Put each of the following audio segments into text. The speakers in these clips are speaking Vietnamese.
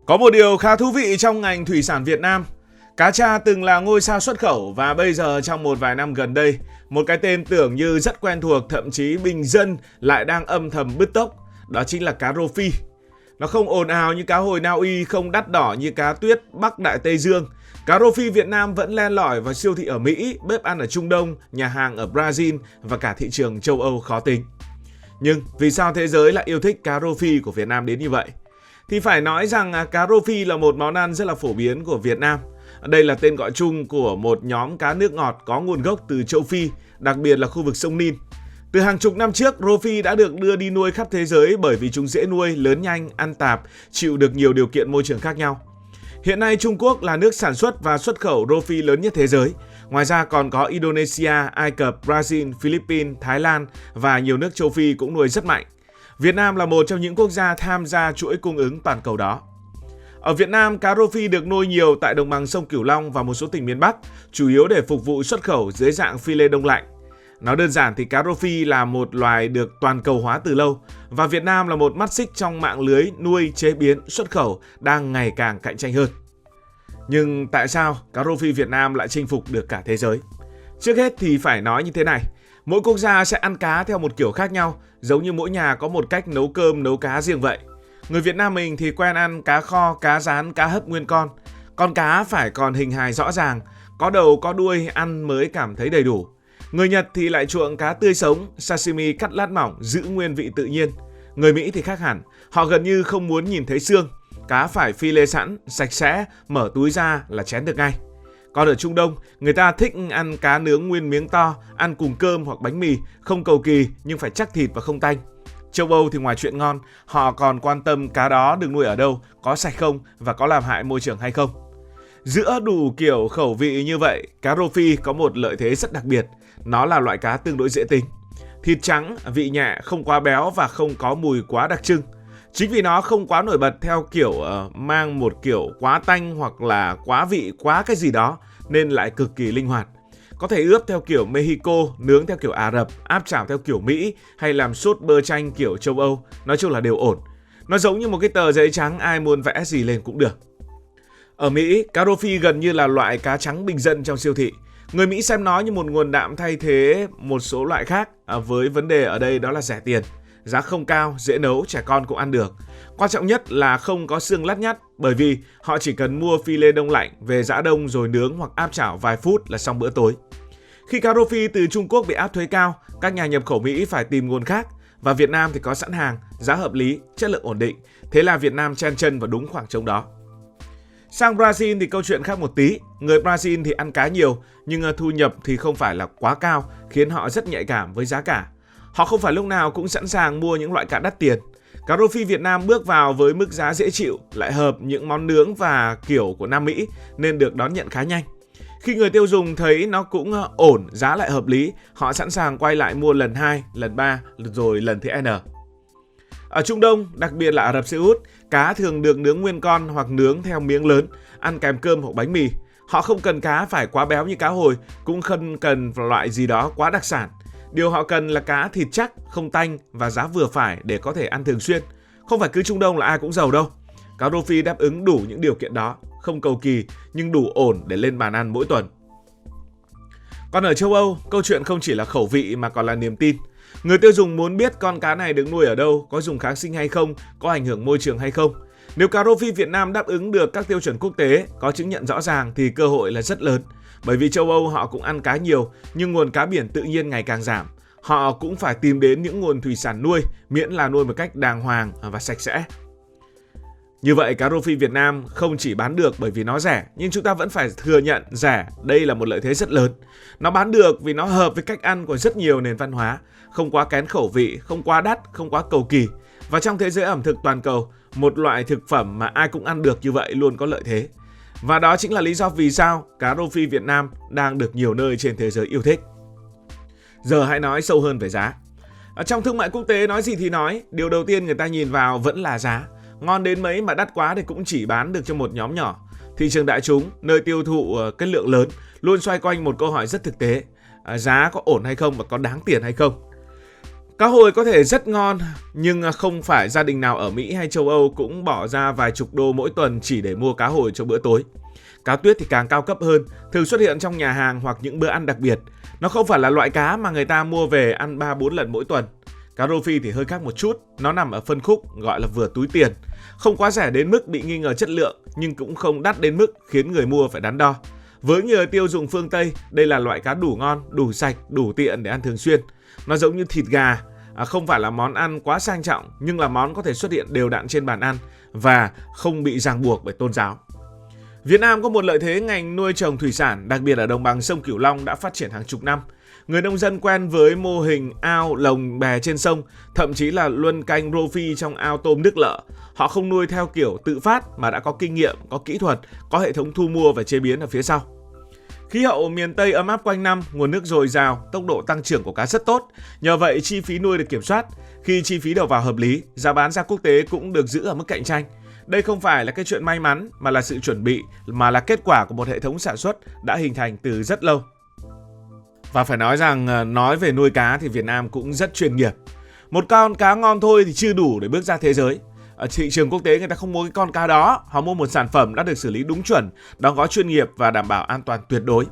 Có một điều khá thú vị trong ngành thủy sản Việt Nam. Cá tra từng là ngôi sao xuất khẩu và bây giờ trong một vài năm gần đây, một cái tên tưởng như rất quen thuộc, thậm chí bình dân lại đang âm thầm bứt tốc. Đó chính là cá rô phi. Nó không ồn ào như cá hồi Na Uy, không đắt đỏ như cá tuyết Bắc Đại Tây Dương. Cá rô phi Việt Nam vẫn len lỏi vào siêu thị ở Mỹ, bếp ăn ở Trung Đông, nhà hàng ở Brazil và cả thị trường châu Âu khó tính. Nhưng vì sao thế giới lại yêu thích cá rô phi của Việt Nam đến như vậy? Thì phải nói rằng cá rô phi là một món ăn rất là phổ biến của Việt Nam. Đây là tên gọi chung của một nhóm cá nước ngọt có nguồn gốc từ châu Phi, đặc biệt là khu vực sông Nin. Từ hàng chục năm trước, rô phi đã được đưa đi nuôi khắp thế giới bởi vì chúng dễ nuôi, lớn nhanh, ăn tạp, chịu được nhiều điều kiện môi trường khác nhau. Hiện nay Trung Quốc là nước sản xuất và xuất khẩu rô phi lớn nhất thế giới. Ngoài ra còn có Indonesia, Ai Cập, Brazil, Philippines, Thái Lan và nhiều nước châu Phi cũng nuôi rất mạnh. Việt Nam là một trong những quốc gia tham gia chuỗi cung ứng toàn cầu đó. Ở Việt Nam, cá rô phi được nuôi nhiều tại đồng bằng sông Cửu Long và một số tỉnh miền Bắc, chủ yếu để phục vụ xuất khẩu dưới dạng phi lê đông lạnh. Nói đơn giản thì cá rô phi là một loài được toàn cầu hóa từ lâu và Việt Nam là một mắt xích trong mạng lưới nuôi, chế biến, xuất khẩu đang ngày càng cạnh tranh hơn. Nhưng tại sao cá rô phi Việt Nam lại chinh phục được cả thế giới? Trước hết thì phải nói như thế này, mỗi quốc gia sẽ ăn cá theo một kiểu khác nhau, giống như mỗi nhà có một cách nấu cơm, nấu cá riêng vậy. Người Việt Nam mình thì quen ăn cá kho, cá rán, cá hấp nguyên con. Con cá phải còn hình hài rõ ràng, có đầu có đuôi ăn mới cảm thấy đầy đủ. Người Nhật thì lại chuộng cá tươi sống, sashimi cắt lát mỏng, giữ nguyên vị tự nhiên. Người Mỹ thì khác hẳn, họ gần như không muốn nhìn thấy xương. Cá phải phi lê sẵn, sạch sẽ, mở túi ra là chén được ngay. Còn ở Trung Đông, người ta thích ăn cá nướng nguyên miếng to, ăn cùng cơm hoặc bánh mì, không cầu kỳ nhưng phải chắc thịt và không tanh. Châu Âu thì ngoài chuyện ngon, họ còn quan tâm cá đó được nuôi ở đâu, có sạch không và có làm hại môi trường hay không. Giữa đủ kiểu khẩu vị như vậy, cá rô phi có một lợi thế rất đặc biệt, nó là loại cá tương đối dễ tính. Thịt trắng, vị nhẹ, không quá béo và không có mùi quá đặc trưng. Chính vì nó không quá nổi bật theo kiểu mang một kiểu quá tanh hoặc là quá vị, quá cái gì đó nên lại cực kỳ linh hoạt. Có thể ướp theo kiểu Mexico, nướng theo kiểu Ả Rập, áp chảo theo kiểu Mỹ hay làm sốt bơ chanh kiểu châu Âu, nói chung là đều ổn. Nó giống như một cái tờ giấy trắng, ai muốn vẽ gì lên cũng được. Ở Mỹ, cá rô phi gần như là loại cá trắng bình dân trong siêu thị. Người Mỹ xem nó như một nguồn đạm thay thế một số loại khác, với vấn đề ở đây đó là rẻ tiền. Giá không cao, dễ nấu, trẻ con cũng ăn được. Quan trọng nhất là không có xương lắt nhắt, bởi vì họ chỉ cần mua phi lê đông lạnh, về giã đông rồi nướng hoặc áp chảo vài phút là xong bữa tối. Khi cá rô phi từ Trung Quốc bị áp thuế cao, các nhà nhập khẩu Mỹ phải tìm nguồn khác. Và Việt Nam thì có sẵn hàng, giá hợp lý, chất lượng ổn định. Thế là Việt Nam chen chân vào đúng khoảng trống đó. Sang Brazil thì câu chuyện khác một tí. Người Brazil thì ăn cá nhiều, nhưng thu nhập thì không phải là quá cao, khiến họ rất nhạy cảm với giá cả. Họ không phải lúc nào cũng sẵn sàng mua những loại cá đắt tiền. Cá rô phi Việt Nam bước vào với mức giá dễ chịu, lại hợp những món nướng và kiểu của Nam Mỹ nên được đón nhận khá nhanh. Khi người tiêu dùng thấy nó cũng ổn, giá lại hợp lý, họ sẵn sàng quay lại mua lần 2, lần 3, rồi lần thứ N. Ở Trung Đông, đặc biệt là Ả Rập Xê Út, cá thường được nướng nguyên con hoặc nướng theo miếng lớn, ăn kèm cơm hoặc bánh mì. Họ không cần cá phải quá béo như cá hồi, cũng không cần loại gì đó quá đặc sản. Điều họ cần là cá thịt chắc, không tanh và giá vừa phải để có thể ăn thường xuyên. Không phải cứ Trung Đông là ai cũng giàu đâu. Cá rô phi đáp ứng đủ những điều kiện đó, không cầu kỳ nhưng đủ ổn để lên bàn ăn mỗi tuần. Còn ở châu Âu, câu chuyện không chỉ là khẩu vị mà còn là niềm tin. Người tiêu dùng muốn biết con cá này được nuôi ở đâu, có dùng kháng sinh hay không, có ảnh hưởng môi trường hay không. Nếu cá rô phi Việt Nam đáp ứng được các tiêu chuẩn quốc tế, có chứng nhận rõ ràng thì cơ hội là rất lớn. Bởi vì châu Âu họ cũng ăn cá nhiều, nhưng nguồn cá biển tự nhiên ngày càng giảm. Họ cũng phải tìm đến những nguồn thủy sản nuôi, miễn là nuôi một cách đàng hoàng và sạch sẽ. Như vậy cá rô phi Việt Nam không chỉ bán được bởi vì nó rẻ, nhưng chúng ta vẫn phải thừa nhận rẻ, đây là một lợi thế rất lớn. Nó bán được vì nó hợp với cách ăn của rất nhiều nền văn hóa, không quá kén khẩu vị, không quá đắt, không quá cầu kỳ. Và trong thế giới ẩm thực toàn cầu, một loại thực phẩm mà ai cũng ăn được như vậy luôn có lợi thế. Và đó chính là lý do vì sao cá rô phi Việt Nam đang được nhiều nơi trên thế giới yêu thích. Giờ hãy nói sâu hơn về giá. Ở trong thương mại quốc tế nói gì thì nói, điều đầu tiên người ta nhìn vào vẫn là giá. Ngon đến mấy mà đắt quá thì cũng chỉ bán được cho một nhóm nhỏ. Thị trường đại chúng, nơi tiêu thụ cái lượng lớn, luôn xoay quanh một câu hỏi rất thực tế. Giá có ổn hay không và có đáng tiền hay không? Cá hồi có thể rất ngon, nhưng không phải gia đình nào ở Mỹ hay châu Âu cũng bỏ ra vài chục đô mỗi tuần chỉ để mua cá hồi cho bữa tối. Cá tuyết thì càng cao cấp hơn, thường xuất hiện trong nhà hàng hoặc những bữa ăn đặc biệt. Nó không phải là loại cá mà người ta mua về ăn 3-4 lần mỗi tuần. Cá rô phi thì hơi khác một chút, nó nằm ở phân khúc gọi là vừa túi tiền. Không quá rẻ đến mức bị nghi ngờ chất lượng, nhưng cũng không đắt đến mức khiến người mua phải đắn đo. Với người tiêu dùng phương Tây, đây là loại cá đủ ngon, đủ sạch, đủ tiện để ăn thường xuyên. Nó giống như thịt gà, không phải là món ăn quá sang trọng, nhưng là món có thể xuất hiện đều đặn trên bàn ăn và không bị ràng buộc bởi tôn giáo. Việt Nam có một lợi thế ngành nuôi trồng thủy sản, đặc biệt ở đồng bằng sông Cửu Long đã phát triển hàng chục năm. Người nông dân quen với mô hình ao, lồng, bè trên sông, thậm chí là luân canh rô phi trong ao tôm nước lợ. Họ không nuôi theo kiểu tự phát mà đã có kinh nghiệm, có kỹ thuật, có hệ thống thu mua và chế biến ở phía sau. Khí hậu miền Tây ấm áp quanh năm, nguồn nước dồi dào, tốc độ tăng trưởng của cá rất tốt. Nhờ vậy chi phí nuôi được kiểm soát. Khi chi phí đầu vào hợp lý, giá bán ra quốc tế cũng được giữ ở mức cạnh tranh. Đây không phải là cái chuyện may mắn mà là sự chuẩn bị, mà là kết quả của một hệ thống sản xuất đã hình thành từ rất lâu. Và phải nói rằng nói về nuôi cá thì Việt Nam cũng rất chuyên nghiệp. Một con cá ngon thôi thì chưa đủ để bước ra thế giới. Ở thị trường quốc tế người ta không mua cái con cá đó, họ mua một sản phẩm đã được xử lý đúng chuẩn, đóng gói chuyên nghiệp và đảm bảo an toàn tuyệt đối.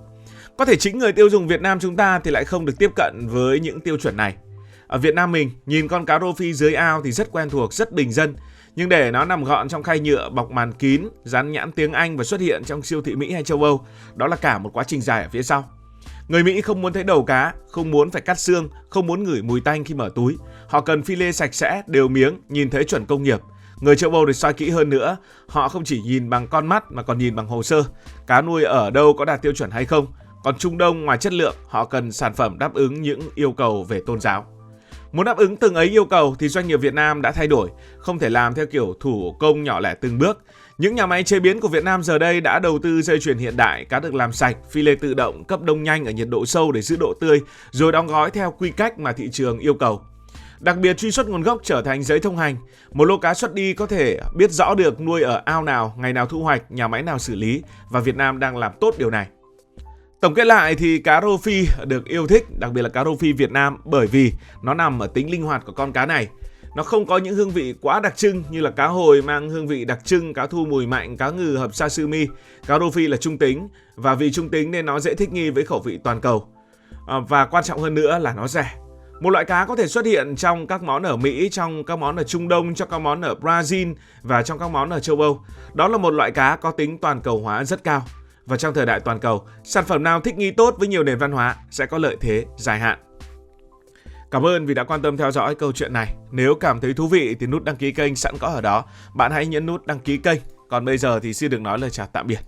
Có thể chính người tiêu dùng Việt Nam chúng ta thì lại không được tiếp cận với những tiêu chuẩn này. Ở Việt Nam mình, nhìn con cá rô phi dưới ao thì rất quen thuộc, rất bình dân. Nhưng để nó nằm gọn trong khay nhựa bọc màn kín, dán nhãn tiếng Anh và xuất hiện trong siêu thị Mỹ hay châu Âu, đó là cả một quá trình dài ở phía sau. Người Mỹ không muốn thấy đầu cá, không muốn phải cắt xương, không muốn ngửi mùi tanh khi mở túi. Họ cần phi lê sạch sẽ, đều miếng, nhìn thấy chuẩn công nghiệp. Người châu Âu thì soi kỹ hơn nữa, họ không chỉ nhìn bằng con mắt mà còn nhìn bằng hồ sơ. Cá nuôi ở đâu có đạt tiêu chuẩn hay không. Còn Trung Đông ngoài chất lượng, họ cần sản phẩm đáp ứng những yêu cầu về tôn giáo. Muốn đáp ứng từng ấy yêu cầu thì doanh nghiệp Việt Nam đã thay đổi, không thể làm theo kiểu thủ công nhỏ lẻ từng bước. Những nhà máy chế biến của Việt Nam giờ đây đã đầu tư dây chuyền hiện đại, cá được làm sạch, phi lê tự động, cấp đông nhanh ở nhiệt độ sâu để giữ độ tươi, rồi đóng gói theo quy cách mà thị trường yêu cầu. Đặc biệt truy xuất nguồn gốc trở thành giấy thông hành. Một lô cá xuất đi có thể biết rõ được nuôi ở ao nào, ngày nào thu hoạch, nhà máy nào xử lý, và Việt Nam đang làm tốt điều này. Tổng kết lại thì cá rô phi được yêu thích, đặc biệt là cá rô phi Việt Nam, bởi vì nó nằm ở tính linh hoạt của con cá này. Nó không có những hương vị quá đặc trưng như là cá hồi mang hương vị đặc trưng, cá thu mùi mạnh, cá ngừ hợp sashimi. Cá rô phi là trung tính, và vì trung tính nên nó dễ thích nghi với khẩu vị toàn cầu. Và quan trọng hơn nữa là nó rẻ. Một loại cá có thể xuất hiện trong các món ở Mỹ, trong các món ở Trung Đông, trong các món ở Brazil và trong các món ở châu Âu. Đó là một loại cá có tính toàn cầu hóa rất cao. Và trong thời đại toàn cầu, sản phẩm nào thích nghi tốt với nhiều nền văn hóa sẽ có lợi thế dài hạn. Cảm ơn vì đã quan tâm theo dõi câu chuyện này. Nếu cảm thấy thú vị thì nút đăng ký kênh sẵn có ở đó. Bạn hãy nhấn nút đăng ký kênh. Còn bây giờ thì xin được nói lời chào tạm biệt.